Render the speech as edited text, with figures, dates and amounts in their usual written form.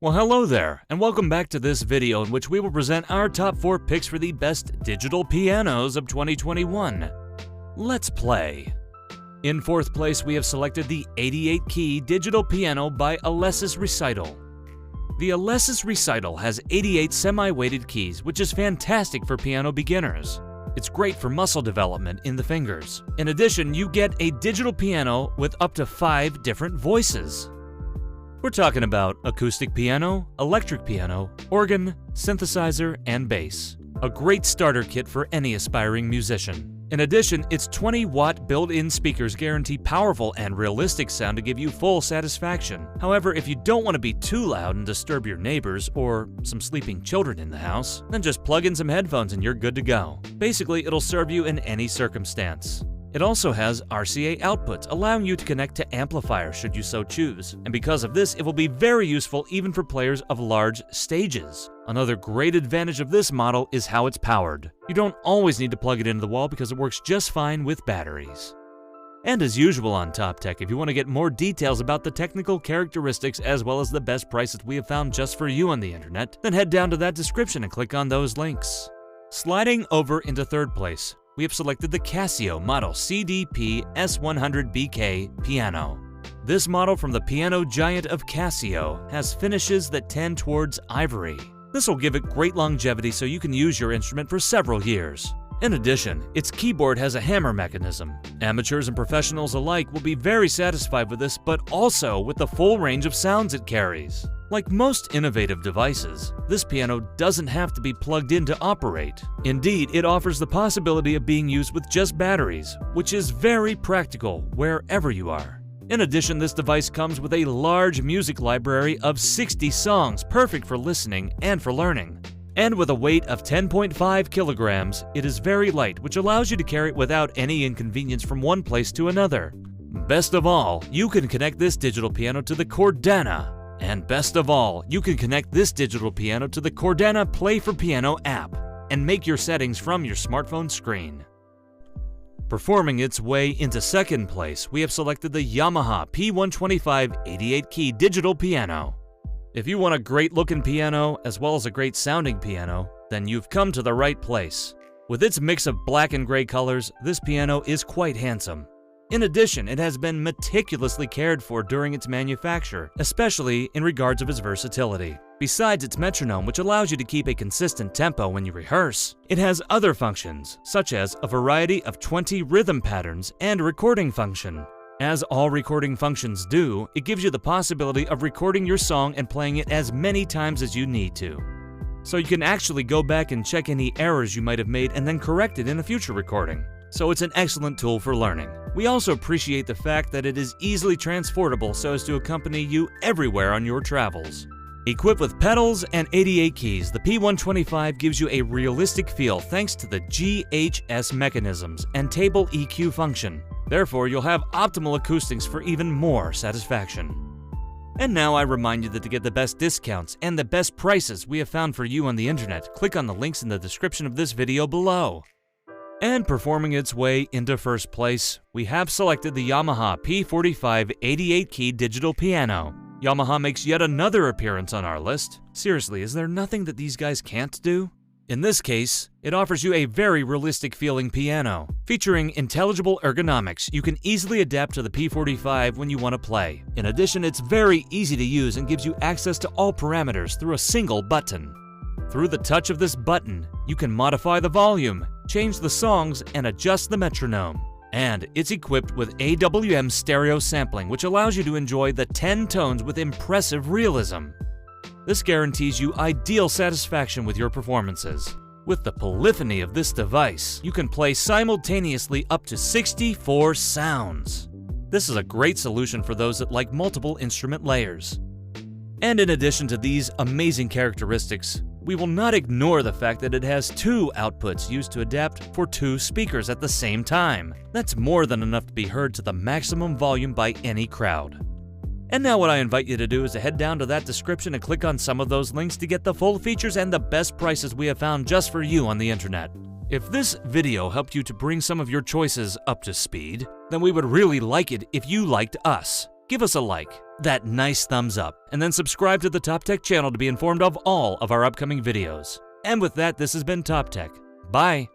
Well, hello there, and welcome back to this video in which we will present our top 4 picks for the best digital pianos of 2021. Let's play. In 4th place, we have selected the 88-key digital piano by Alesis Recital. The Alesis Recital has 88 semi-weighted keys, which is fantastic for piano beginners. It's great for muscle development in the fingers. In addition, you get a digital piano with up to 5 different voices. We're talking about acoustic piano, electric piano, organ, synthesizer, and bass. A great starter kit for any aspiring musician. In addition, its 20-watt built-in speakers guarantee powerful and realistic sound to give you full satisfaction. However, if you don't want to be too loud and disturb your neighbors or some sleeping children in the house, then just plug in some headphones and you're good to go. Basically, it'll serve you in any circumstance. It also has RCA outputs, allowing you to connect to amplifiers should you so choose. And because of this, it will be very useful even for players of large stages. Another great advantage of this model is how it's powered. You don't always need to plug it into the wall because it works just fine with batteries. And as usual on Top Tech, if you want to get more details about the technical characteristics as well as the best prices we have found just for you on the internet, then head down to that description and click on those links. Sliding over into 3rd place, we have selected the Casio Model CDP S100BK piano. This model from the piano giant of Casio has finishes that tend towards ivory. This will give it great longevity so you can use your instrument for several years. In addition, its keyboard has a hammer mechanism. Amateurs and professionals alike will be very satisfied with this, but also with the full range of sounds it carries. Like most innovative devices, this piano doesn't have to be plugged in to operate. Indeed, it offers the possibility of being used with just batteries, which is very practical wherever you are. In addition, this device comes with a large music library of 60 songs, perfect for listening and for learning. And with a weight of 10.5 kilograms, it is very light, which allows you to carry it without any inconvenience from one place to another. Best of all, you can connect this digital piano to the Cordana. And best of all, you can connect this digital piano to the Cordana Play for Piano app and make your settings from your smartphone screen. Performing its way into 2nd place, we have selected the Yamaha P125 88-key digital piano. If you want a great-looking piano as well as a great-sounding piano, then you've come to the right place. With its mix of black and gray colors, this piano is quite handsome. In addition, it has been meticulously cared for during its manufacture, especially in regards of its versatility. Besides its metronome, which allows you to keep a consistent tempo when you rehearse, it has other functions, such as a variety of 20 rhythm patterns and a recording function. As all recording functions do, it gives you the possibility of recording your song and playing it as many times as you need to. So you can actually go back and check any errors you might have made and then correct it in a future recording. So it's an excellent tool for learning. We also appreciate the fact that it is easily transportable so as to accompany you everywhere on your travels. Equipped with pedals and 88 keys, the P125 gives you a realistic feel thanks to the GHS mechanisms and table EQ function. Therefore, you'll have optimal acoustics for even more satisfaction. And now I remind you that to get the best discounts and the best prices we have found for you on the internet, click on the links in the description of this video below. And performing its way into 1st place, we have selected the Yamaha P45 88-key digital piano. Yamaha makes yet another appearance on our list. Seriously, is there nothing that these guys can't do? In this case, it offers you a very realistic feeling piano. Featuring intelligible ergonomics, you can easily adapt to the P45 when you want to play. In addition, it's very easy to use and gives you access to all parameters through a single button. Through the touch of this button, you can modify the volume, change the songs, and adjust the metronome. And it's equipped with AWM stereo sampling, which allows you to enjoy the 10 tones with impressive realism. This guarantees you ideal satisfaction with your performances. With the polyphony of this device, you can play simultaneously up to 64 sounds. This is a great solution for those that like multiple instrument layers. And in addition to these amazing characteristics, we will not ignore the fact that it has 2 outputs used to adapt for 2 speakers at the same time. That's more than enough to be heard to the maximum volume by any crowd. And now what I invite you to do is to head down to that description and click on some of those links to get the full features and the best prices we have found just for you on the internet. If this video helped you to bring some of your choices up to speed, then we would really like it if you liked us. give us a like, that nice thumbs up, and then subscribe to the Top Tech channel to be informed of all of our upcoming videos. And with that, this has been Top Tech. Bye!